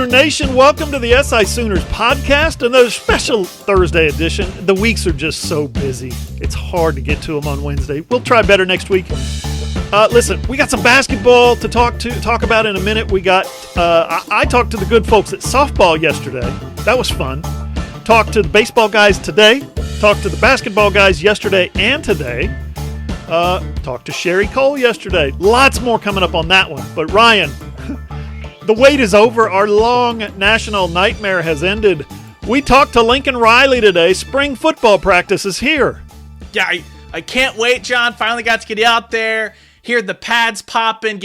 Sooner Nation, welcome to the SI Sooners podcast, another special Thursday edition. The weeks are just so busy. It's hard to get to them on Wednesday. We'll try better next week. Listen, we got some basketball to talk about in a minute. We got, I talked to the good folks at softball yesterday. That was fun. Talked to the baseball guys today. Talked to the basketball guys yesterday and today. Talked to Sherry Cole yesterday. Lots more coming up on that one. But Ryan, the wait is over. Our long national nightmare has ended. We talked to Lincoln Riley today. Spring football practice is here. Yeah, I can't wait, John. Finally got to get out there, hear the pads popping,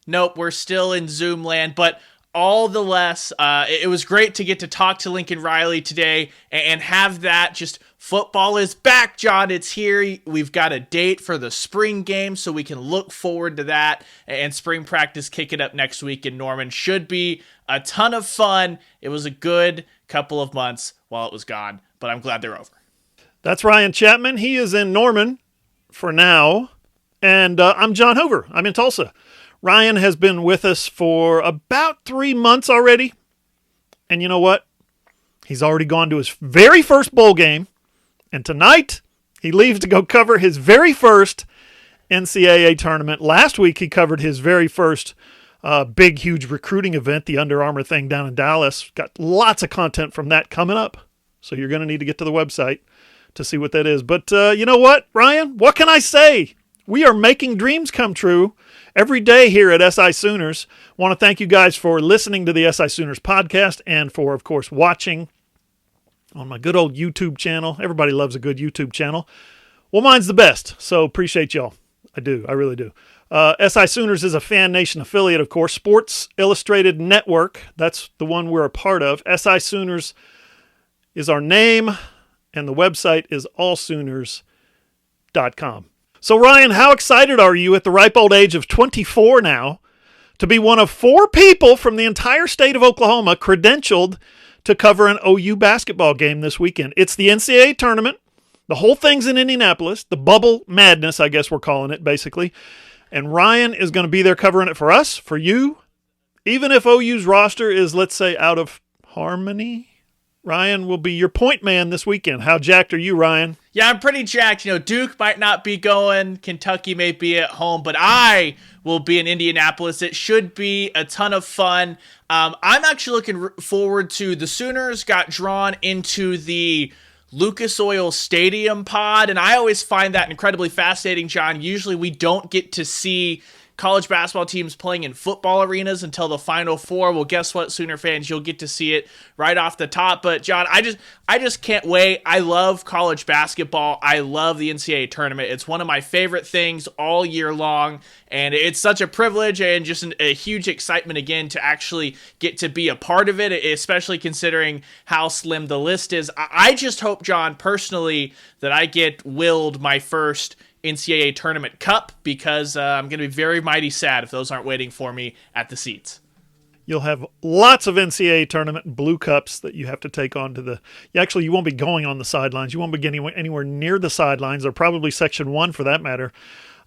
nope, we're still in Zoom land. But all the less, it was great to get to talk to Lincoln Riley today and have that just football is back, John. It's here. We've got a date for the spring game, so we can look forward to that. And spring practice kicking up next week in Norman. Should be a ton of fun. It was a good couple of months while it was gone, but I'm glad they're over. That's Ryan Chapman. He is in Norman for now. And I'm John Hoover. I'm in Tulsa. Ryan has been with us for about 3 months already. And you know what? He's already gone to his very first bowl game. And tonight, he leaves to go cover his very first NCAA tournament. Last week, he covered his very first big, huge recruiting event, the Under Armour thing down in Dallas. Got lots of content from that coming up. So you're going to need to get to the website to see what that is. But you know what, Ryan? What can I say? We are making dreams come true every day here at SI Sooners. Want to thank you guys for listening to the SI Sooners podcast and for, of course, watching on my good old YouTube channel. Everybody loves a good YouTube channel. Well, mine's the best, so appreciate y'all. I do. I really do. SI Sooners is a Fan Nation affiliate, of course. Sports Illustrated Network, that's the one we're a part of. SI Sooners is our name, and the website is allsooners.com. So, Ryan, how excited are you at the ripe old age of 24 now to be one of 4 people from the entire state of Oklahoma credentialed to cover an OU basketball game this weekend? It's the NCAA Tournament. The whole thing's in Indianapolis. The bubble madness, I guess we're calling it, basically. And Ryan is going to be there covering it for us, for you. Even if OU's roster is, let's say, out of harmony, Ryan will be your point man this weekend. How jacked are you, Ryan? Yeah, I'm pretty jacked. Duke might not be going. Kentucky may be at home, but I will be in Indianapolis. It should be a ton of fun. I'm actually looking forward to the Sooners got drawn into the Lucas Oil Stadium pod, and I always find that incredibly fascinating, John. Usually we don't get to see college basketball teams playing in football arenas until the Final Four. Well, guess what, Sooner fans? You'll get to see it right off the top. But, John, I just can't wait. I love college basketball. I love the NCAA tournament. It's one of my favorite things all year long, and it's such a privilege and just a huge excitement, again, to actually get to be a part of it, especially considering how slim the list is. I just hope, John, personally, that I get willed my first NCAA Tournament Cup, because I'm going to be very mighty sad if those aren't waiting for me at the seats. You'll have lots of NCAA Tournament blue cups that you have to take on to the... You won't be going on the sidelines. You won't be getting anywhere near the sidelines, or probably Section 1 for that matter.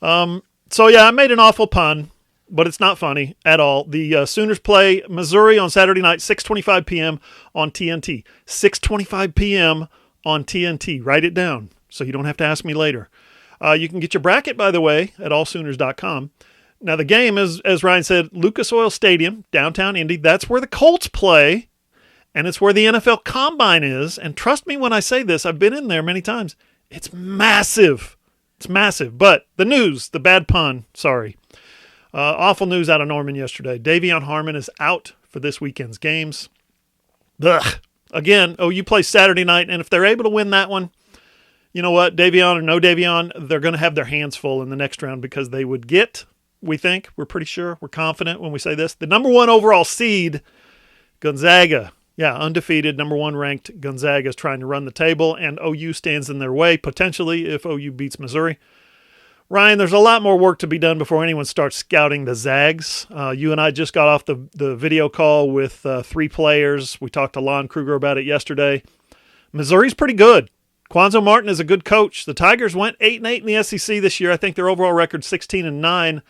I made an awful pun, but it's not funny at all. The Sooners play Missouri on Saturday night, 6:25 p.m. on TNT. 6:25 p.m. on TNT. Write it down so you don't have to ask me later. You can get your bracket, by the way, at allsooners.com. Now, the game is, as Ryan said, Lucas Oil Stadium, downtown Indy. That's where the Colts play, and it's where the NFL Combine is. And trust me when I say this, I've been in there many times. It's massive. It's massive. But the news, the bad pun, sorry. Awful news out of Norman yesterday. De'Vion Harmon is out for this weekend's games. Ugh. Again, OU plays Saturday night, and if they're able to win that one, you know what, De'Vion or no De'Vion, they're going to have their hands full in the next round, because they would get, we think, we're pretty sure, we're confident when we say this, the number 1 overall seed, Gonzaga. Yeah, undefeated, number 1 ranked Gonzaga is trying to run the table, and OU stands in their way, potentially, if OU beats Missouri. Ryan, there's a lot more work to be done before anyone starts scouting the Zags. You and I just got off the video call with 3 players. We talked to Lon Kruger about it yesterday. Missouri's pretty good. Quanzo Martin is a good coach. The Tigers went 8-8 in the SEC this year. I think their overall record 16-9,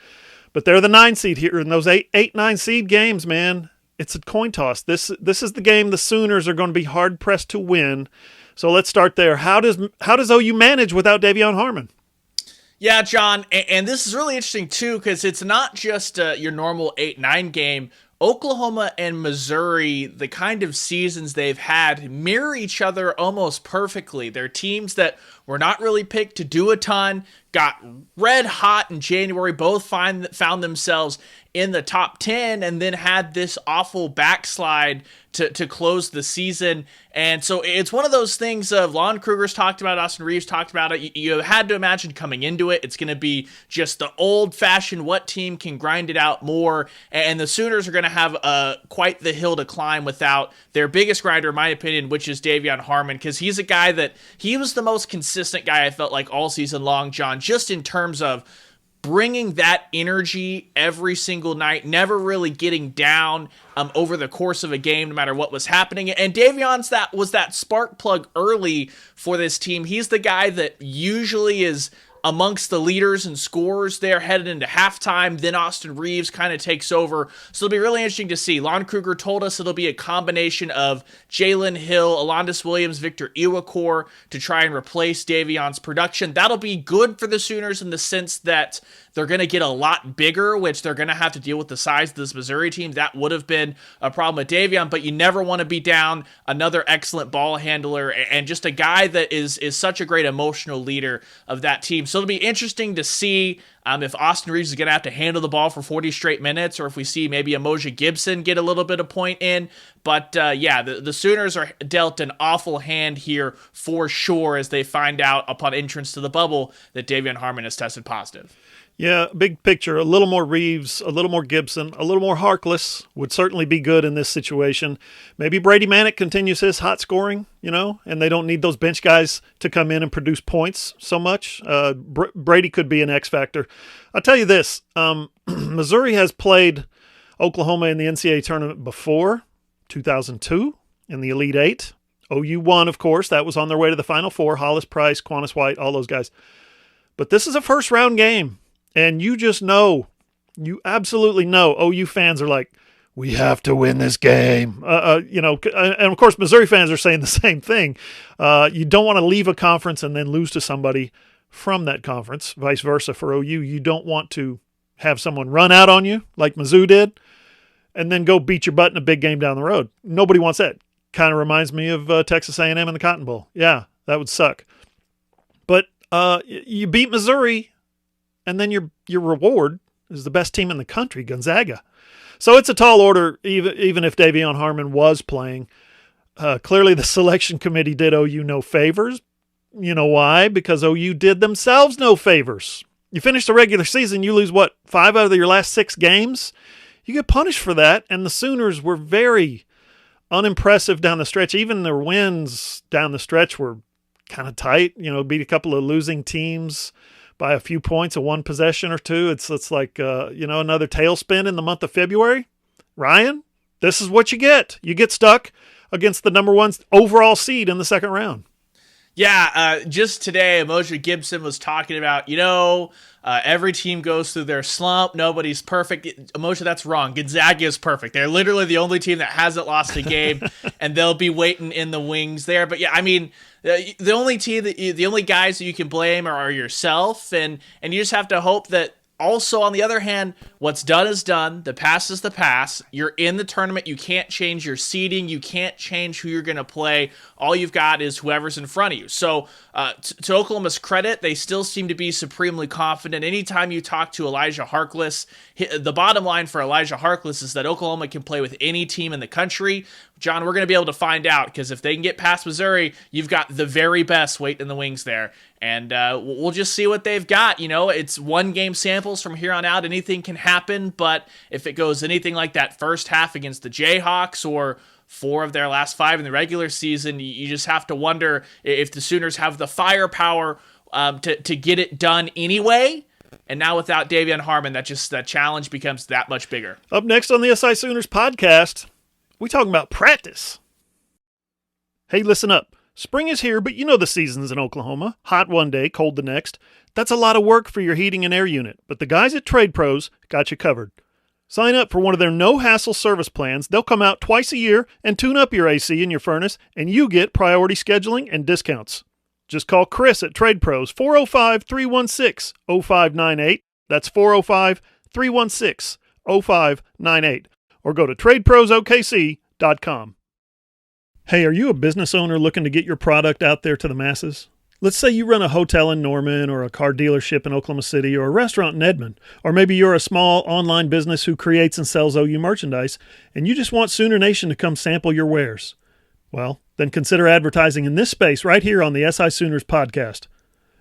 but they're the 9 seed here in those 8-9 seed games, man. It's a coin toss. This is the game the Sooners are going to be hard pressed to win. So let's start there. How does OU manage without De'Vion Harmon? Yeah, John, and this is really interesting too because it's not just your normal 8-9 game. Oklahoma and Missouri, the kind of seasons they've had, mirror each other almost perfectly. They're teams that were not really picked to do a ton, got red hot in January, both found themselves in the top 10, and then had this awful backslide to close the season. And so it's one of those things of Lon Kruger's talked about it, Austin Reeves talked about it. You had to imagine coming into it, it's going to be just the old-fashioned what team can grind it out more, and the Sooners are going to have quite the hill to climb without their biggest grinder, in my opinion, which is De'Vion Harmon, because he's a guy that he was the most consistent guy I felt like all season long, John, just in terms of bringing that energy every single night, never really getting down over the course of a game, no matter what was happening. And De'Vion's was that spark plug early for this team. He's the guy that usually is amongst the leaders and scorers there headed into halftime. Then Austin Reeves kind of takes over. So it'll be really interesting to see. Lon Kruger told us it'll be a combination of Jalen Hill, Alondas Williams, Victor Iwuakor to try and replace De'Vion's production. That'll be good for the Sooners in the sense that they're going to get a lot bigger, which they're going to have to deal with the size of this Missouri team. That would have been a problem with De'Vion, but you never want to be down another excellent ball handler and just a guy that is such a great emotional leader of that team. So it'll be interesting to see if Austin Reeves is going to have to handle the ball for 40 straight minutes, or if we see maybe Emoja Gibson get a little bit of point in. But the Sooners are dealt an awful hand here for sure as they find out upon entrance to the bubble that De'Vion Harmon has tested positive. Yeah, big picture. A little more Reeves, a little more Gibson, a little more Harkless would certainly be good in this situation. Maybe Brady Manick continues his hot scoring, and they don't need those bench guys to come in and produce points so much. Brady could be an X factor. I'll tell you this. Missouri has played Oklahoma in the NCAA tournament before, 2002, in the Elite Eight. OU won, of course. That was on their way to the Final Four. Hollis Price, Quantas White, all those guys. But this is a first-round game. And you just know, you absolutely know, OU fans are like, we have to win this game. And of course, Missouri fans are saying the same thing. You don't want to leave a conference and then lose to somebody from that conference, vice versa for OU. You don't want to have someone run out on you like Mizzou did and then go beat your butt in a big game down the road. Nobody wants that. Kind of reminds me of Texas A&M and the Cotton Bowl. Yeah, that would suck. But you beat Missouri, and then your reward is the best team in the country, Gonzaga. So it's a tall order, even if De'Vion Harmon was playing. Clearly, the selection committee did OU no favors. You know why? Because OU did themselves no favors. You finish the regular season, you lose, 5 out of your last 6 games? You get punished for that, and the Sooners were very unimpressive down the stretch. Even their wins down the stretch were kind of tight. Beat a couple of losing teams by a few points, a one possession or two. It's like, another tailspin in the month of February. Ryan, this is what you get. You get stuck against the number 1 overall seed in the second round. Yeah, just today, Emoja Gibson was talking about, every team goes through their slump. Nobody's perfect. Emoja, that's wrong. Gonzaga is perfect. They're literally the only team that hasn't lost a game, and they'll be waiting in the wings there. But yeah, I mean, the only guys that you can blame are yourself, and you just have to hope that. Also, on the other hand, what's done is done. The past is the past. You're in the tournament. You can't change your seeding. You can't change who you're going to play. All you've got is whoever's in front of you. So, to Oklahoma's credit, they still seem to be supremely confident. Anytime you talk to Elijah Harkless, the bottom line for Elijah Harkless is that Oklahoma can play with any team in the country. John, we're going to be able to find out because if they can get past Missouri, you've got the very best waiting in the wings there. And we'll just see what they've got. It's 1-game samples from here on out. Anything can happen. But if it goes anything like that first half against the Jayhawks or 4 of their last 5 in the regular season, you just have to wonder if the Sooners have the firepower to get it done anyway. And now without De'Vion Harmon, that challenge becomes that much bigger. Up next on the SI Sooners podcast, we talking about practice. Hey, listen up. Spring is here, but you know the seasons in Oklahoma. Hot one day, cold the next. That's a lot of work for your heating and air unit, but the guys at Trade Pros got you covered. Sign up for one of their no-hassle service plans. They'll come out twice a year and tune up your AC in your furnace, and you get priority scheduling and discounts. Just call Chris at Trade Pros, 405-316-0598. That's 405-316-0598. Or go to TradeProsOKC.com. Hey, are you a business owner looking to get your product out there to the masses? Let's say you run a hotel in Norman or a car dealership in Oklahoma City or a restaurant in Edmond, or maybe you're a small online business who creates and sells OU merchandise, and you just want Sooner Nation to come sample your wares. Well, then consider advertising in this space right here on the SI Sooners podcast.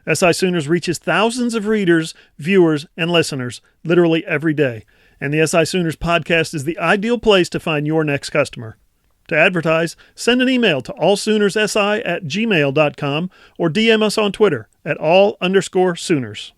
SI Sooners reaches thousands of readers, viewers, and listeners literally every day, and the SI Sooners podcast is the ideal place to find your next customer. To advertise, send an email to allsoonersi@gmail.com or DM us on Twitter at all_Sooners.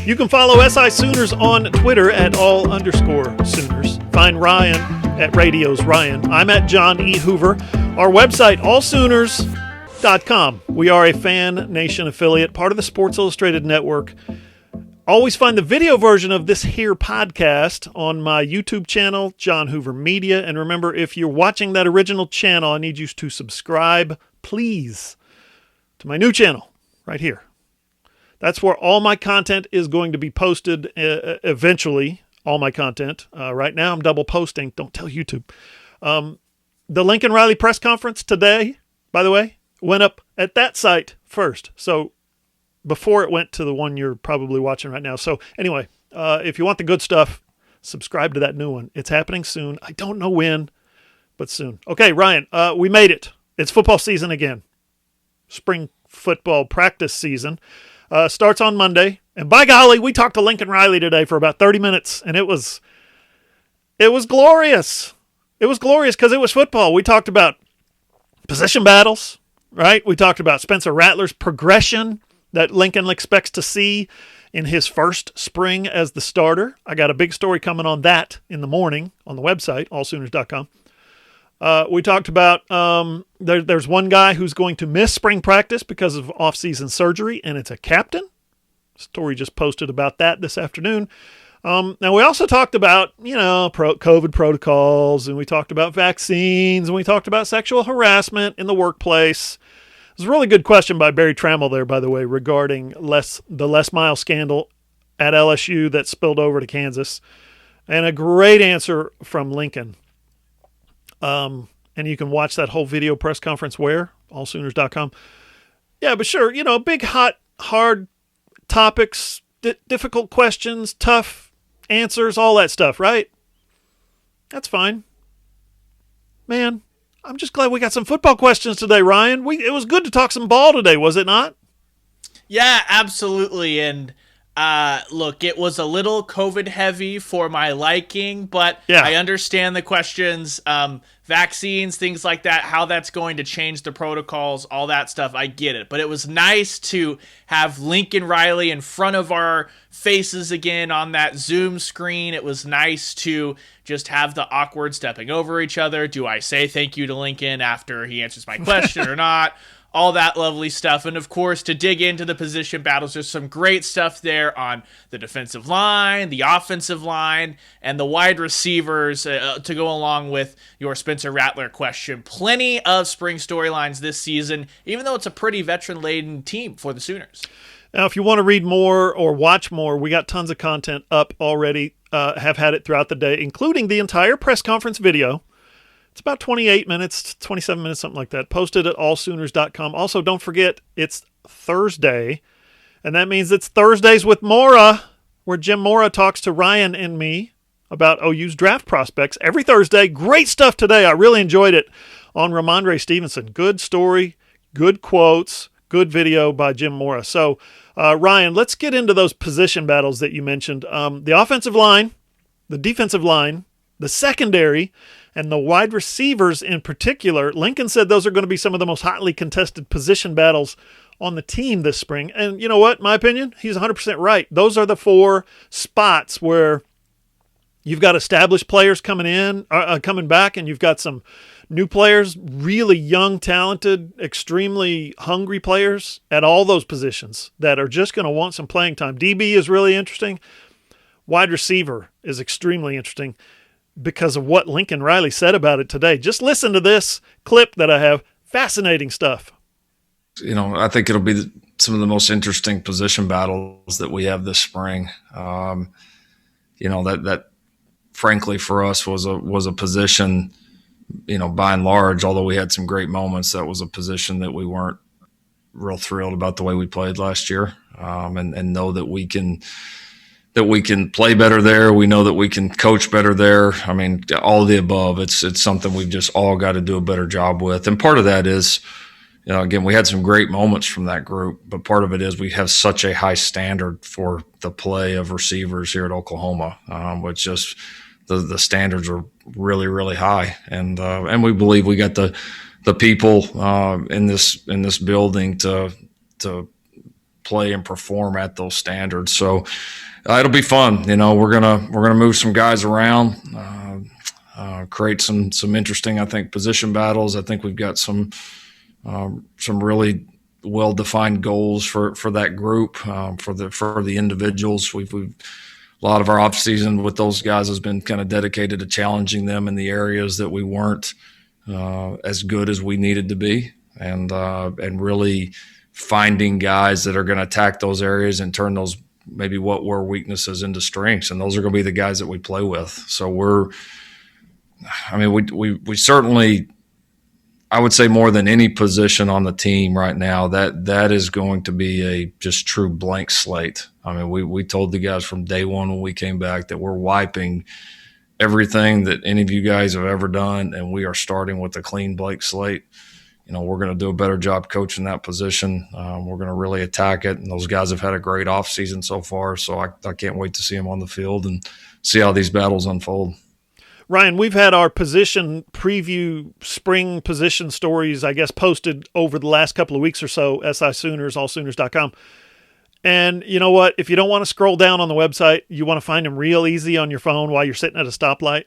You can follow SI Sooners on Twitter at all_Sooners. Find Ryan at Radios Ryan. I'm at John E. Hoover. Our website, allsooners.com. We are a Fan Nation affiliate, part of the Sports Illustrated Network. Always find the video version of this here podcast on my YouTube channel, John Hoover Media. And remember, if you're watching that original channel, I need you to subscribe, please, to my new channel right here. That's where all my content is going to be posted eventually. All my content. Right now I'm double posting. Don't tell YouTube. The Lincoln Riley press conference today, by the way, went up at that site first. So before it went to the one you're probably watching right now. So anyway, if you want the good stuff, subscribe to that new one. It's happening soon. I don't know when, but soon. Okay, Ryan, we made it. It's football season again. Spring football practice season starts on Monday. And by golly, we talked to Lincoln Riley today for about 30 minutes, and it was glorious. It was glorious because it was football. We talked about position battles, right? We talked about Spencer Rattler's progression that Lincoln expects to see in his first spring as the starter. I got a big story coming on that in the morning on the website, allsooners.com. We talked about there's one guy who's going to miss spring practice because of off-season surgery, and it's a captain. Story just posted about that this afternoon. Now, we also talked about, COVID protocols, and we talked about vaccines, and we talked about sexual harassment in the workplace. It was a really good question by Barry Trammell there, by the way, regarding the Les Miles scandal at LSU that spilled over to Kansas, and a great answer from Lincoln. And you can watch that whole video press conference where? allsooners.com. Yeah, but sure, big, hot, hard topics, difficult questions, tough answers, all that stuff, right? That's fine. Man, I'm just glad we got some football questions today, Ryan. It was good to talk some ball today, was it not? Yeah, absolutely. And look, it was a little COVID heavy for my liking, but yeah. I understand the questions, vaccines, things like that, how that's going to change the protocols, all that stuff. I get it. But it was nice to have Lincoln Riley in front of our faces again on that Zoom screen. It was nice to just have the awkward stepping over each other. Do I say thank you to Lincoln after he answers my question or not? All that lovely stuff. And of course, to dig into the position battles, there's some great stuff there on the defensive line, the offensive line, and the wide receivers to go along with your Spencer Rattler question. Plenty of spring storylines this season, even though it's a pretty veteran-laden team for the Sooners. Now, if you want to read more or watch more, we got tons of content up already, have had it throughout the day, including the entire press conference video. It's about 28 minutes, 27 minutes, something like that. Posted at allsooners.com. Also, don't forget, it's Thursday, and that means it's Thursdays with Mora, where Jim Mora talks to Ryan and me about OU's draft prospects every Thursday. Great stuff today. I really enjoyed it on Ramondre Stevenson. Good story, good quotes, good video by Jim Mora. So, Ryan, let's get into those position battles that you mentioned. The offensive line, the defensive line, the secondary, and the wide receivers in particular. Lincoln said those are going to be some of the most hotly contested position battles on the team this spring. And you know what? My opinion, he's 100% right. Those are the four spots where You've got established players coming back, and you've got some new players, really young, talented, extremely hungry players at all those positions that are just going to want some playing time. DB is really interesting. Wide receiver is extremely interesting because of what Lincoln Riley said about it today. Just listen to this clip that I have. Fascinating stuff. I think it'll be some of the most interesting position battles that we have this spring. That frankly for us was a position, by and large, although we had some great moments, that was a position that we weren't real thrilled about the way we played last year, and know that we can play better there. We know that we can coach better there. I mean, all of the above. It's something we've just all got to do a better job with. And part of that is, again, we had some great moments from that group, but part of it is we have such a high standard for the play of receivers here at Oklahoma, which just the standards are really, really high. And we believe we got the people in this building to play and perform at those standards. So it'll be fun. We're gonna move some guys around, create some interesting, I think, position battles. I think we've got some really well-defined goals for that group, for the individuals. We've a lot of our offseason with those guys has been kind of dedicated to challenging them in the areas that we weren't as good as we needed to be, and really finding guys that are going to attack those areas and turn those maybe what were weaknesses into strengths, and those are going to be the guys that we play with. So we certainly, I would say more than any position on the team right now, that is going to be a just true blank slate. I mean, we told the guys from day one when we came back that we're wiping everything that any of you guys have ever done, and we are starting with a clean blank slate. We're going to do a better job coaching that position. We're going to really attack it, and those guys have had a great offseason so far, so I can't wait to see them on the field and see how these battles unfold. Ryan, we've had our position preview, spring position stories, I guess, posted over the last couple of weeks or so, SI Sooners, allsooners.com. And you know what? If you don't want to scroll down on the website, you want to find them real easy on your phone while you're sitting at a stoplight.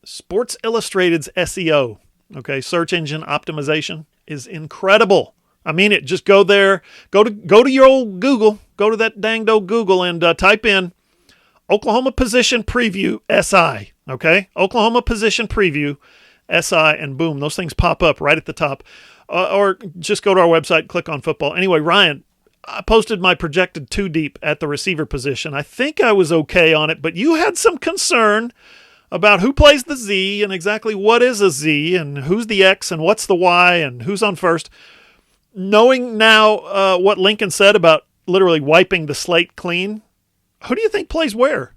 Sports Illustrated's SEO, search engine optimization, is incredible. I mean it. Just go there, go to your old Google, go to that danged old Google and type in Oklahoma Position Preview SI. Oklahoma Position Preview SI, and boom, those things pop up right at the top. Or just go to our website, click on football. Anyway, Ryan, I posted my projected two deep at the receiver position. I think I was okay on it, but you had some concern about who plays the Z and exactly what is a Z and who's the X and what's the Y and who's on first. Knowing now what Lincoln said about literally wiping the slate clean, who do you think plays where?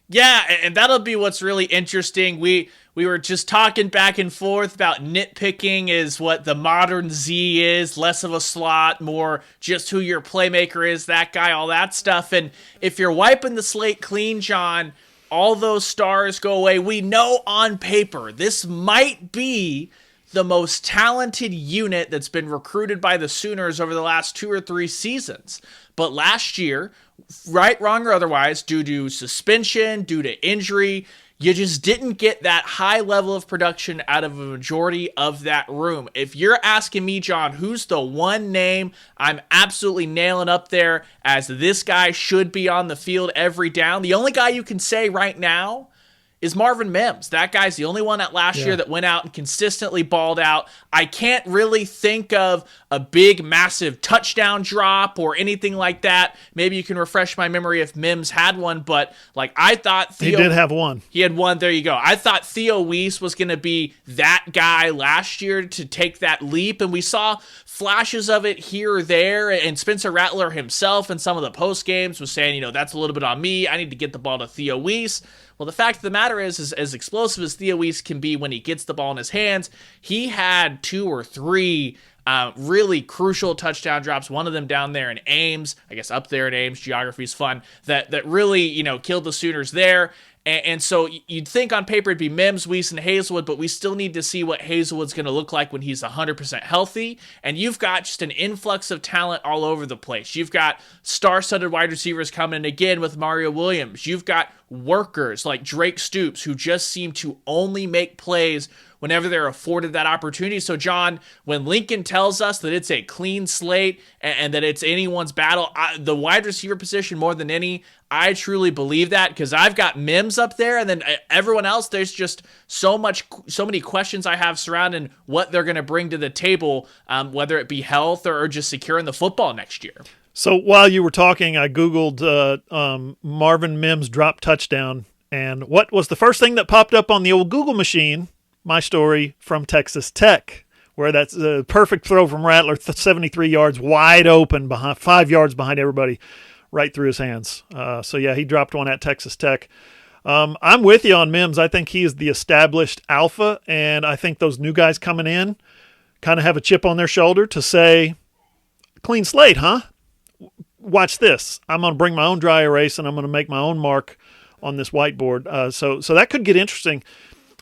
Yeah, and that'll be what's really interesting. We were just talking back and forth about nitpicking is what the modern Z is, less of a slot, more just who your playmaker is, that guy, all that stuff. And if you're wiping the slate clean, John, all those stars go away. We know on paper this might be the most talented unit that's been recruited by the Sooners over the last 2 or 3 seasons. But last year, right, wrong, or otherwise, due to suspension, due to injury, you just didn't get that high level of production out of a majority of that room. If you're asking me, John, who's the one name I'm absolutely nailing up there as this guy should be on the field every down, the only guy you can say right now is Marvin Mims. That guy's the only one at last year that went out and consistently balled out. I can't really think of a big, massive touchdown drop or anything like that. Maybe you can refresh my memory if Mims had one, but I thought He did have one. He had one. There you go. I thought Theo Weiss was going to be that guy last year to take that leap, and we saw flashes of it here or there, and Spencer Rattler himself in some of the post games was saying, that's a little bit on me. I need to get the ball to Theo Weiss. Well, the fact of the matter is as explosive as Theo Weiss can be when he gets the ball in his hands, he had 2 or 3 really crucial touchdown drops, one of them down there in Ames, I guess up there in Ames, geography's fun, that really, killed the Sooners there. And so you'd think on paper it'd be Mims, Weiss, and Hazelwood, but we still need to see what Hazelwood's going to look like when he's 100% healthy. And you've got just an influx of talent all over the place. You've got star-studded wide receivers coming in again with Mario Williams. You've got workers like Drake Stoops, who just seem to only make plays whenever they're afforded that opportunity. So, John, when Lincoln tells us that it's a clean slate and that it's anyone's battle, the wide receiver position more than any, I truly believe that, because I've got Mims up there, and then everyone else, there's just so many questions I have surrounding what they're going to bring to the table, whether it be health or just securing the football next year. So while you were talking, I Googled Marvin Mims drop touchdown, and what was the first thing that popped up on the old Google machine? My story from Texas Tech, where that's a perfect throw from Rattler, 73 yards, wide open, 5 yards behind everybody, right through his hands. So, yeah, he dropped one at Texas Tech. I'm with you on Mims. I think he is the established alpha, and I think those new guys coming in kind of have a chip on their shoulder to say, clean slate, huh? Watch this. I'm going to bring my own dry erase, and I'm going to make my own mark on this whiteboard. So that could get interesting.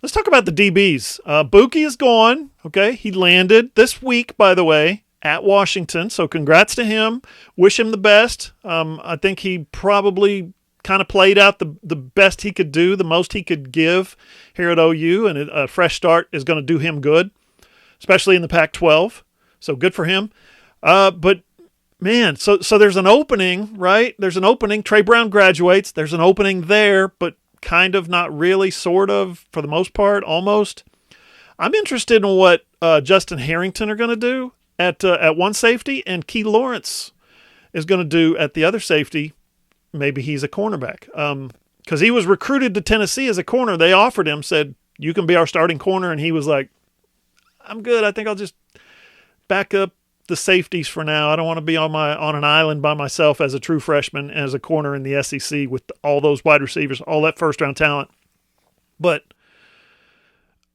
Let's talk about the DBs. Buki is gone. Okay, he landed this week, by the way, at Washington. So congrats to him. Wish him the best. I think he probably kind of played out the best he could do, the most he could give here at OU, and a fresh start is going to do him good, especially in the Pac-12. So good for him. But man, so there's an opening, right? There's an opening. Trey Brown graduates. There's an opening there, but kind of, not really, sort of, for the most part, almost. I'm interested in what Justin Harrington are going to do at one safety, and Key Lawrence is going to do at the other safety. Maybe he's a cornerback. Because he was recruited to Tennessee as a corner. They offered him, said, you can be our starting corner, and he was like, I'm good. I think I'll just back up the safeties for now. I don't want to be on an island by myself as a true freshman, as a corner in the SEC with all those wide receivers, all that first-round talent. But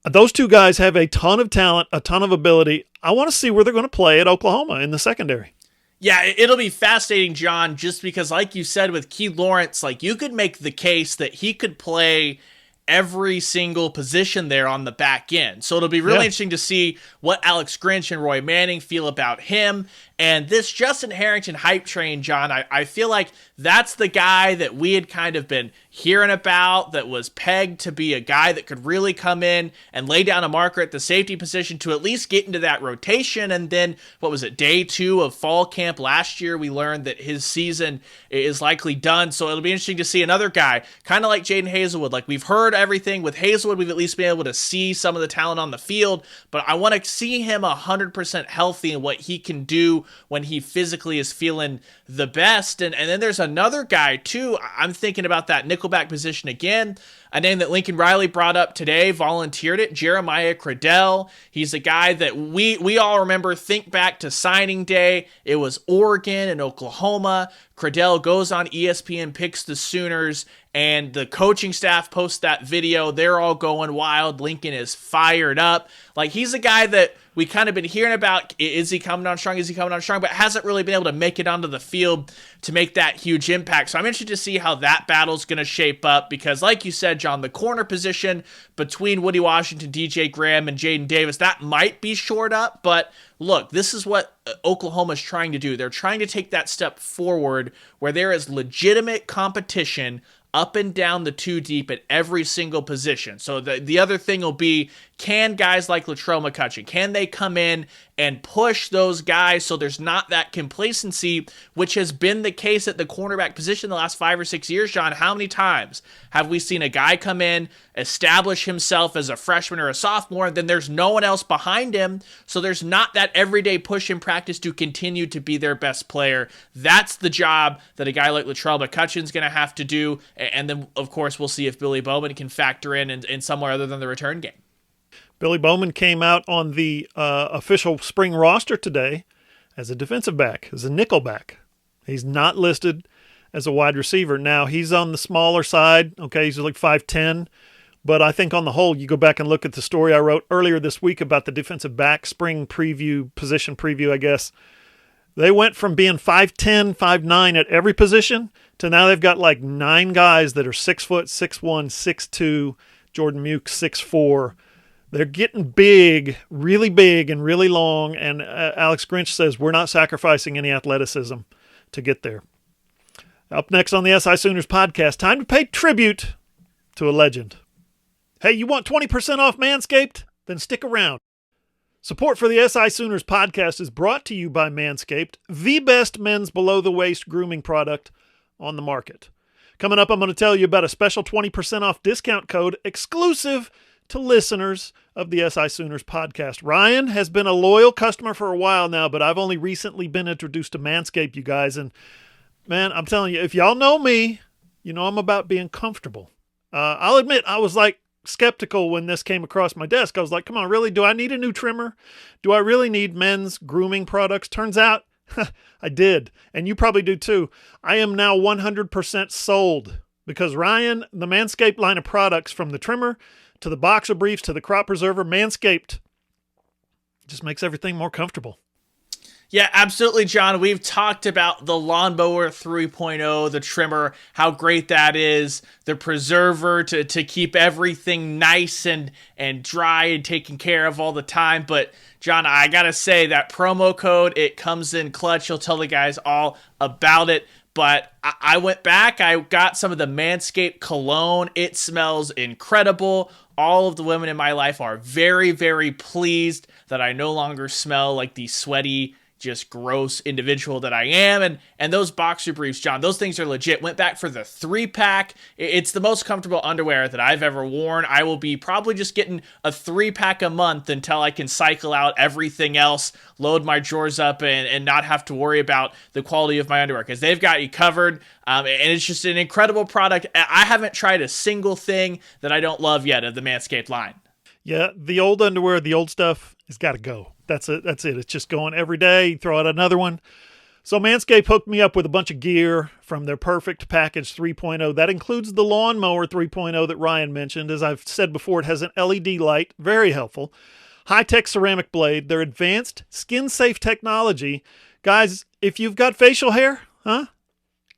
those two guys have a ton of talent, a ton of ability. I want to see where they're going to play at Oklahoma in the secondary. Yeah, it'll be fascinating, John, just because, like you said, with Key Lawrence, like, you could make the case that he could play every single position there on the back end. So it'll be really interesting to see what Alex Grinch and Roy Manning feel about him. And this Justin Harrington hype train, John, I feel like that's the guy that we had kind of been hearing about, that was pegged to be a guy that could really come in and lay down a marker at the safety position to at least get into that rotation. And then, what was it, day 2 of fall camp last year, we learned that his season is likely done. So it'll be interesting to see another guy, kind of like Jaden Hazelwood. Like, we've heard everything with Hazelwood, we've at least been able to see some of the talent on the field, but I want to see him 100% healthy and what he can do when he physically is feeling the best. And then there's another guy too. I'm thinking about that nickelback position again. A name that Lincoln Riley brought up today, volunteered it, Jeremiah Cradell. He's a guy that we all remember. Think back to signing day. It was Oregon and Oklahoma. Cradell goes on ESPN, picks the Sooners, and the coaching staff posts that video. They're all going wild. Lincoln is fired up. Like, he's a guy that we kind of been hearing about. Is he coming on strong? Is he coming on strong? But hasn't really been able to make it onto the field to make that huge impact. So I'm interested to see how that battle's going to shape up, because like you said, John, the corner position between Woody Washington, DJ Graham, and Jaden Davis, that might be shored up. But look, this is what Oklahoma's trying to do. They're trying to take that step forward where there is legitimate competition up and down the 2 deep at every single position. So the other thing will be, can guys like Latrell McCutcheon, can they come in and push those guys so there's not that complacency, which has been the case at the cornerback position the last 5 or 6 years, John? How many times have we seen a guy come in, establish himself as a freshman or a sophomore, and then there's no one else behind him, so there's not that everyday push in practice to continue to be their best player? That's the job that a guy like Latrell McCutcheon's going to have to do, and then, of course, we'll see if Billy Bowman can factor in somewhere other than the return game. Billy Bowman came out on the official spring roster today as a defensive back, as a nickel back. He's not listed as a wide receiver. Now, he's on the smaller side. Okay, he's like 5'10", but I think on the whole, you go back and look at the story I wrote earlier this week about the defensive back spring preview, position preview, I guess. They went from being 5'10", 5'9" at every position to now they've got like 9 guys that are 6 foot, 6'1", 6'2", Jordan Muke 6'4". They're getting big, and really long, and Alex Grinch says we're not sacrificing any athleticism to get there. Up next on the SI Sooners podcast, time to pay tribute to a legend. Hey, you want 20% off Manscaped? Then stick around. Support for the SI Sooners podcast is brought to you by Manscaped, the best men's below-the-waist grooming product on the market. Coming up, I'm going to tell you about a special 20% off discount code exclusive to listeners of the SI Sooners podcast. Ryan has been a loyal customer for a while now, but I've only recently been introduced to Manscaped, you guys. And, man, I'm telling you, if y'all know me, you know I'm about being comfortable. I'll admit, I was like, skeptical when this came across my desk. I was like, come on, really? Do I need a new trimmer? Do I really need men's grooming products? Turns out I did. And you probably do too. I am now 100% sold because Ryan, the Manscaped line of products, from the trimmer to the boxer briefs to the crop preserver, Manscaped just makes everything more comfortable. Yeah, absolutely, John. We've talked about the Lawnmower 3.0, the trimmer, how great that is, the preserver to keep everything nice and dry and taken care of all the time. But, John, I got to say, that promo code, it comes in clutch. You'll tell the guys all about it. But I went back. I got some of the Manscaped cologne. It smells incredible. All of the women in my life are very, very pleased that I no longer smell like the sweaty, just gross individual that I am. And those boxer briefs, John, those things are legit. Went back for the 3-pack. It's the most comfortable underwear that I've ever worn. I will be probably just getting a 3-pack a month until I can cycle out everything else, load my drawers up, and not have to worry about the quality of my underwear because they've got you covered. And it's just an incredible product. I haven't tried a single thing that I don't love yet of the Manscaped line. Yeah, the old underwear, the old stuff has got to go. That's it. It's just going every day. Throw out another one. So Manscaped hooked me up with a bunch of gear from their Perfect Package 3.0. That includes the Lawnmower 3.0 that Ryan mentioned. As I've said before, it has an LED light. Very helpful. High-tech ceramic blade. Their advanced skin-safe technology. Guys, if you've got facial hair,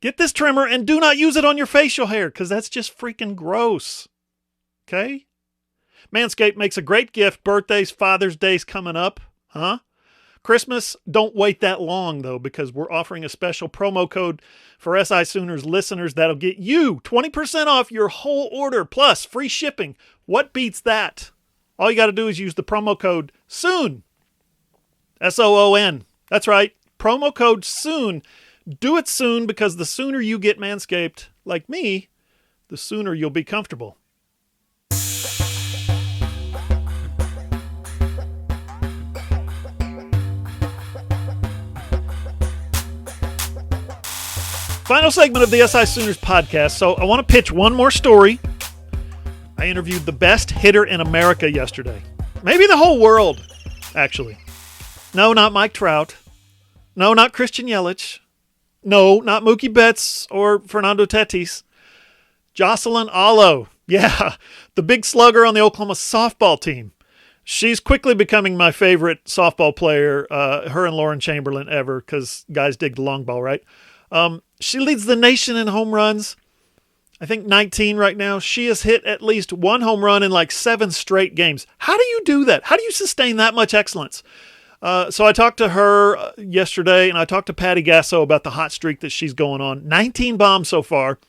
get this trimmer and do not use it on your facial hair because that's just freaking gross. Okay? Manscaped makes a great gift. Birthdays, Father's Day's coming up. Christmas, don't wait that long, though, because we're offering a special promo code for SI Sooners listeners that'll get you 20% off your whole order, plus free shipping. What beats that? All you got to do is use the promo code SOON. SOON. That's right. Promo code SOON. Do it soon, because the sooner you get Manscaped, like me, the sooner you'll be comfortable. Final segment of the SI Sooners podcast. So I want to pitch one more story. I interviewed the best hitter in America yesterday. Maybe the whole world, actually. No, not Mike Trout. No, not Christian Yelich. No, not Mookie Betts or Fernando Tatis. Jocelyn Alo. Yeah, the big slugger on the Oklahoma softball team. She's quickly becoming my favorite softball player, her and Lauren Chamberlain ever, because guys dig the long ball, right? She leads the nation in home runs. I think 19 right now. She has hit at least one home run in like 7 straight games. How do you do that? How do you sustain that much excellence? So I talked to her yesterday, and I talked to Patty Gasso about the hot streak that she's going on. 19 bombs so far.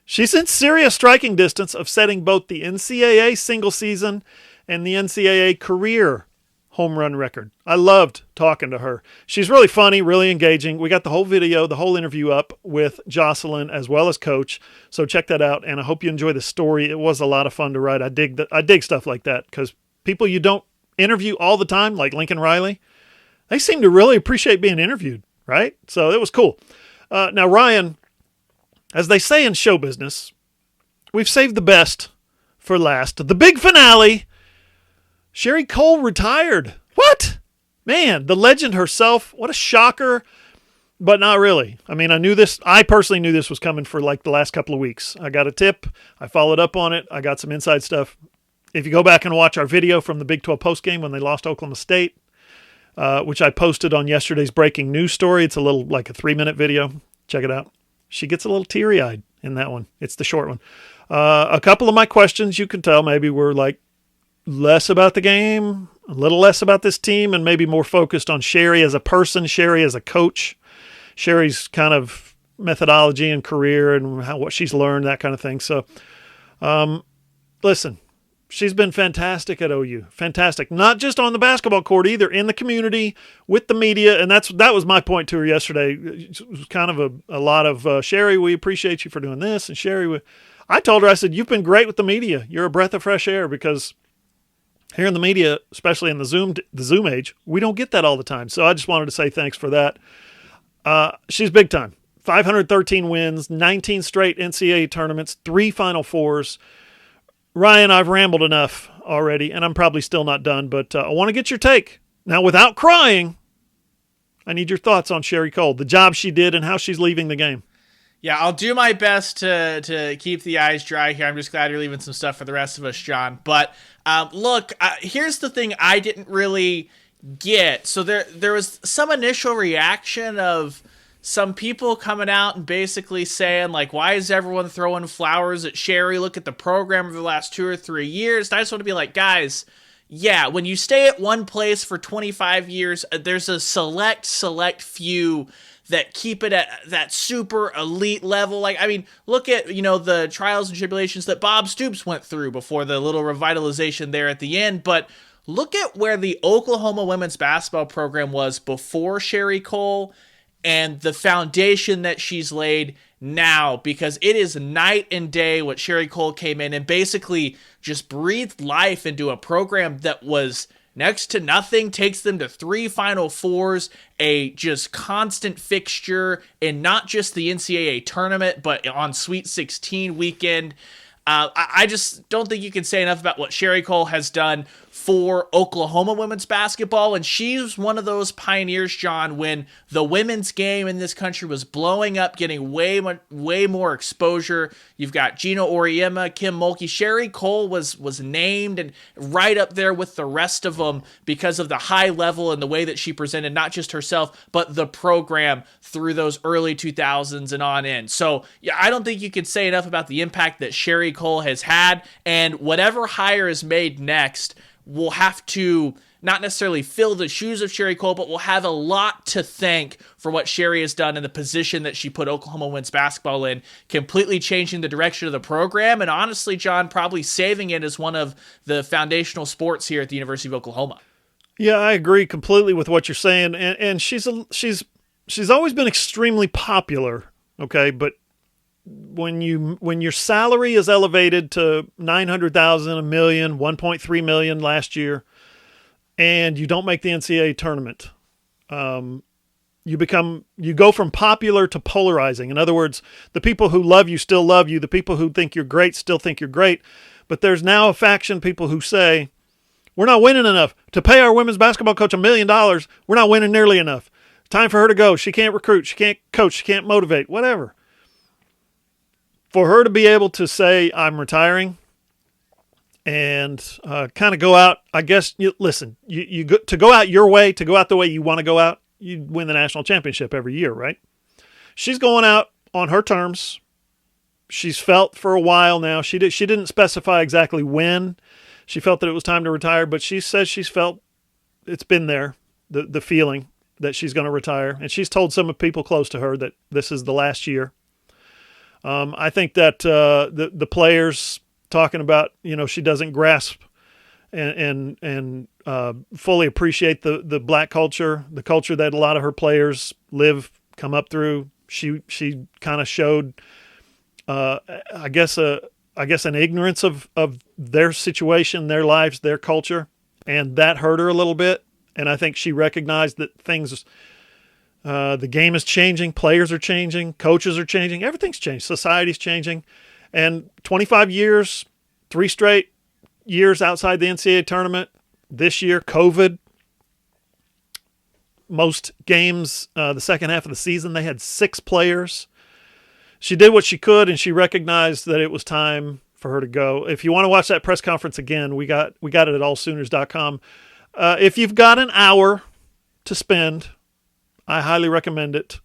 She's in serious striking distance of setting both the NCAA single season and the NCAA career home run record. I loved talking to her. She's really funny, really engaging. We got the whole video, the whole interview up with Jocelyn as well as Coach. So check that out, and I hope you enjoy the story. It was a lot of fun to write. I dig stuff like that because people you don't interview all the time, like Lincoln Riley, they seem to really appreciate being interviewed, right? So it was cool. Now, Ryan, as they say in show business, we've saved the best for last. The big finale. Sherry Cole retired. What? Man, the legend herself. What a shocker, but not really. I mean, I personally knew this was coming for like the last couple of weeks. I got a tip. I followed up on it. I got some inside stuff. If you go back and watch our video from the Big 12 postgame when they lost Oklahoma State, which I posted on yesterday's breaking news story, it's a little like a 3-minute video. Check it out. She gets a little teary-eyed in that one. It's the short one. A couple of my questions, you can tell, maybe were like, less about the game, a little less about this team, and maybe more focused on Sherry as a person, Sherry as a coach. Sherry's kind of methodology and career and what she's learned, that kind of thing. So, listen, she's been fantastic at OU. Fantastic. Not just on the basketball court either, in the community, with the media. And that was my point to her yesterday. It was kind of a lot of, Sherry, we appreciate you for doing this. And Sherry, I told her, I said, you've been great with the media. You're a breath of fresh air, because here in the media, especially in the Zoom age, we don't get that all the time. So I just wanted to say thanks for that. She's big time. 513 wins, 19 straight NCAA tournaments, 3 Final Fours. Ryan, I've rambled enough already, and I'm probably still not done, but I want to get your take. Now, without crying, I need your thoughts on Sherry Cole, the job she did and how she's leaving the game. Yeah, I'll do my best to keep the eyes dry here. I'm just glad you're leaving some stuff for the rest of us, John. But look, here's the thing I didn't really get. So there was some initial reaction of some people coming out and basically saying, like, why is everyone throwing flowers at Sherry? Look at the program over the last 2 or 3 years. And I just want to be like, guys, yeah, when you stay at one place for 25 years, there's a select few that keep it at that super elite level. Like, I mean, look at, the trials and tribulations that Bob Stoops went through before the little revitalization there at the end. But look at where the Oklahoma women's basketball program was before Sherry Cole and the foundation that she's laid now, because it is night and day what Sherry Cole came in and basically just breathed life into a program that was next to nothing, takes them to 3 Final Fours, a just constant fixture in not just the NCAA tournament, but on Sweet 16 weekend. I just don't think you can say enough about what Sherry Cole has done for Oklahoma women's basketball. And she's one of those pioneers, John, when the women's game in this country was blowing up, getting way more exposure. You've got Gina Auriemma, Kim Mulkey. Sherry Cole was named and right up there with the rest of them because of the high level and the way that she presented not just herself, but the program through those early 2000s and on in. So, yeah, I don't think you can say enough about the impact that Sherry Cole has had, and whatever hire is made next will have to not necessarily fill the shoes of Sherry Cole, but will have a lot to thank for what Sherry has done in the position that she put Oklahoma women's basketball in, completely changing the direction of the program, and honestly, John, probably saving it as one of the foundational sports here at the University of Oklahoma. Yeah, I agree completely with what you're saying, and she's always been extremely popular, okay, but when your salary is elevated to $900,000, $1 million, $1.3 million last year, and you don't make the NCAA tournament, you go from popular to polarizing. In other words, the people who love you still love you. The people who think you're great still think you're great. But there's now a faction, people who say, we're not winning enough. To pay our women's basketball coach $1 million, we're not winning nearly enough. Time for her to go. She can't recruit. She can't coach. She can't motivate. Whatever. For her to be able to say, I'm retiring, and kind of go out, I guess, you to go out your way, to go out the way you want to go out, you win the national championship every year, right? She's going out on her terms. She's felt for a while now. She didn't specify exactly when she felt that it was time to retire, but she says she's felt it's been there, the feeling that she's going to retire. And she's told some of people close to her that this is the last year. I think that the players talking about, she doesn't grasp and fully appreciate the black culture, the culture that a lot of her players come up through. She kind of showed, I guess an ignorance of their situation, their lives, their culture, and that hurt her a little bit. And I think she recognized that things. The game is changing. Players are changing. Coaches are changing. Everything's changed. Society's changing. And 25 years, 3 straight years outside the NCAA tournament. This year, COVID. Most games, the second half of the season, they had 6 players. She did what she could, and she recognized that it was time for her to go. If you want to watch that press conference again, we got it at allsooners.com. If you've got an hour to spend, I highly recommend it.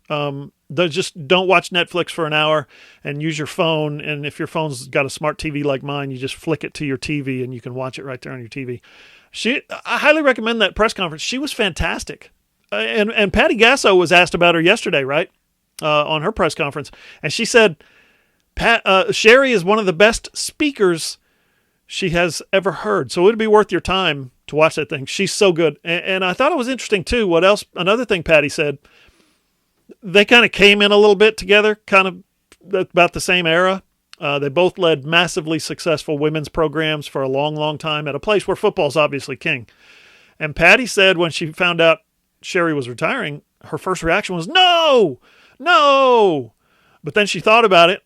Just don't watch Netflix for an hour and use your phone. And if your phone's got a smart TV like mine, you just flick it to your TV and you can watch it right there on your TV. I highly recommend that press conference. She was fantastic. And Patty Gasso was asked about her yesterday, right? on her press conference, and she said, Sherry is one of the best speakers she has ever heard. So it'd be worth your time to watch that thing. She's so good. And I thought it was interesting too. What else? Another thing Patty said, they kind of came in a little bit together, kind of about the same era. They both led massively successful women's programs for a long, long time at a place where football's obviously king. And Patty said when she found out Sherry was retiring, her first reaction was, no. But then she thought about it.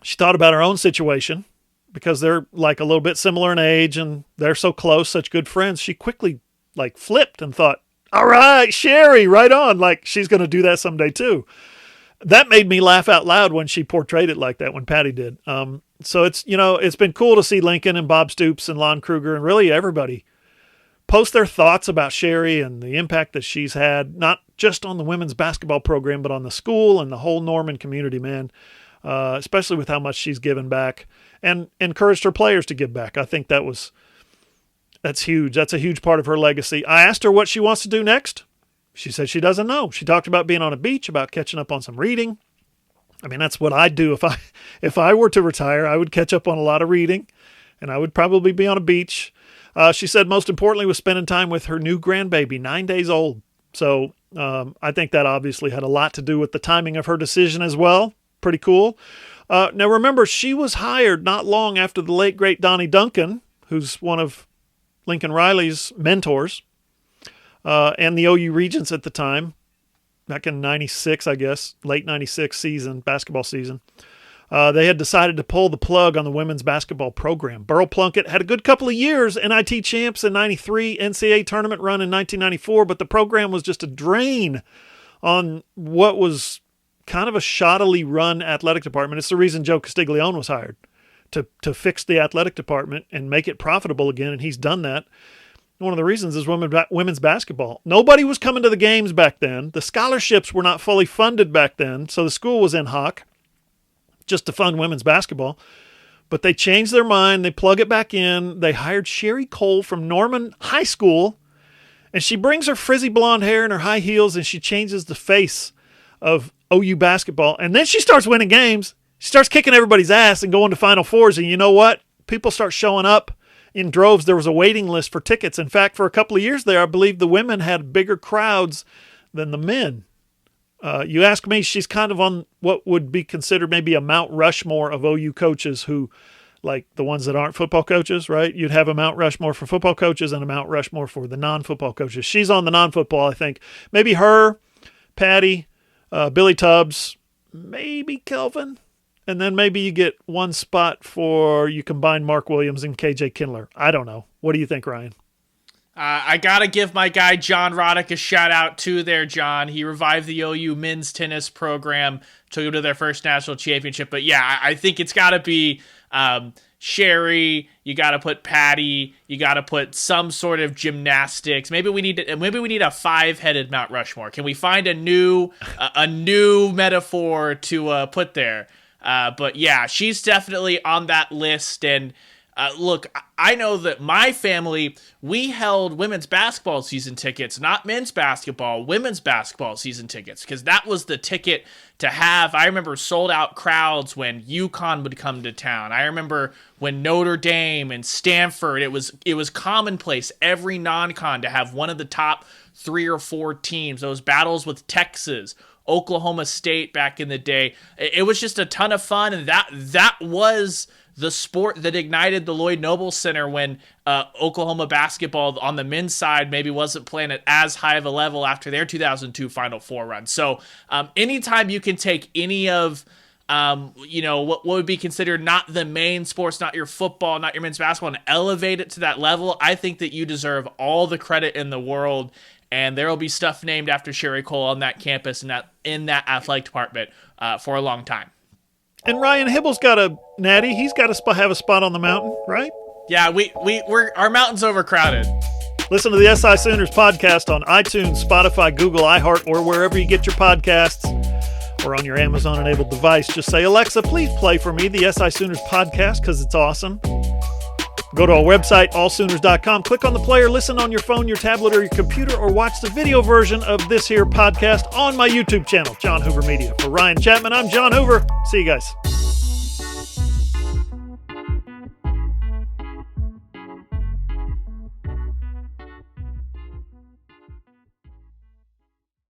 She thought about her own situation, because they're like a little bit similar in age and they're so close, such good friends. She quickly like flipped and thought, all right, Sherry, right on. Like she's going to do that someday too. That made me laugh out loud when she portrayed it like that, when Patty did. So it's been cool to see Lincoln and Bob Stoops and Lon Kruger and really everybody post their thoughts about Sherry and the impact that she's had, not just on the women's basketball program, but on the school and the whole Norman community, man. Especially with how much she's given back and encouraged her players to give back. I think that's huge. That's a huge part of her legacy. I asked her what she wants to do next. She said she doesn't know. She talked about being on a beach, about catching up on some reading. I mean, that's what I'd do if I were to retire. I would catch up on a lot of reading, and I would probably be on a beach. She said most importantly was spending time with her new grandbaby, 9 days old. So I think that obviously had a lot to do with the timing of her decision as well. Pretty cool. Now, remember, she was hired not long after the late, great Donnie Duncan, who's one of Lincoln Riley's mentors, and the OU Regents at the time, back in 96, I guess, late 96 season, basketball season. They had decided to pull the plug on the women's basketball program. Burl Plunkett had a good couple of years, NIT champs in 93, NCAA tournament run in 1994, but the program was just a drain on what was kind of a shoddily run athletic department. It's the reason Joe Castiglione was hired, to fix the athletic department and make it profitable again, and he's done that. One of the reasons is women's basketball. Nobody was coming to the games back then. The scholarships were not fully funded back then, so the school was in hock just to fund women's basketball. But they changed their mind. They plug it back in. They hired Sherry Cole from Norman High School, and she brings her frizzy blonde hair and her high heels, and she changes the face of OU basketball. And then she starts winning games. She starts kicking everybody's ass and going to Final Fours. And you know what? People start showing up in droves. There was a waiting list for tickets. In fact, for a couple of years there, I believe the women had bigger crowds than the men. You ask me, she's kind of on what would be considered maybe a Mount Rushmore of OU coaches who, like the ones that aren't football coaches, right? You'd have a Mount Rushmore for football coaches and a Mount Rushmore for the non-football coaches. She's on the non-football, I think. Maybe her, Patty, Billy Tubbs, maybe Kelvin, and then maybe you get one spot for, you combine Mark Williams and KJ Kindler. I don't know. What do you think, Ryan? I got to give my guy John Roddick a shout out too there, John. He revived the OU men's tennis program, took them to their first national championship. But yeah, I think it's got to be Sherry. You got to put Patty. You got to put some sort of gymnastics. Maybe we need a 5-headed Mount Rushmore. Can we find a new metaphor to put there? But yeah, she's definitely on that list. And look, I know that my family, we held women's basketball season tickets, not men's basketball, women's basketball season tickets, because that was the ticket to have. I remember sold out crowds when UConn would come to town. I remember when Notre Dame and Stanford, it was commonplace every non-con to have one of the top 3 or 4 teams. Those battles with Texas, Oklahoma State back in the day. It was just a ton of fun, and that was the sport that ignited the Lloyd Noble Center when Oklahoma basketball on the men's side maybe wasn't playing at as high of a level after their 2002 Final Four run. So anytime you can take any of what would be considered not the main sports, not your football, not your men's basketball, and elevate it to that level, I think that you deserve all the credit in the world. And there will be stuff named after Sherry Cole on that campus and in that athletic department for a long time. And Ryan Hibble's got a natty. He's got to have a spot on the mountain, right? Yeah, we're our mountain's overcrowded. Listen to the SI Sooners podcast on iTunes, Spotify, Google, iHeart, or wherever you get your podcasts, or on your Amazon-enabled device. Just say, Alexa, please play for me the SI Sooners podcast, because it's awesome. Go to our website, allsooners.com, click on the player, listen on your phone, your tablet, or your computer, or watch the video version of this here podcast on my YouTube channel, John Hoover Media. For Ryan Chapman, I'm John Hoover. See you guys.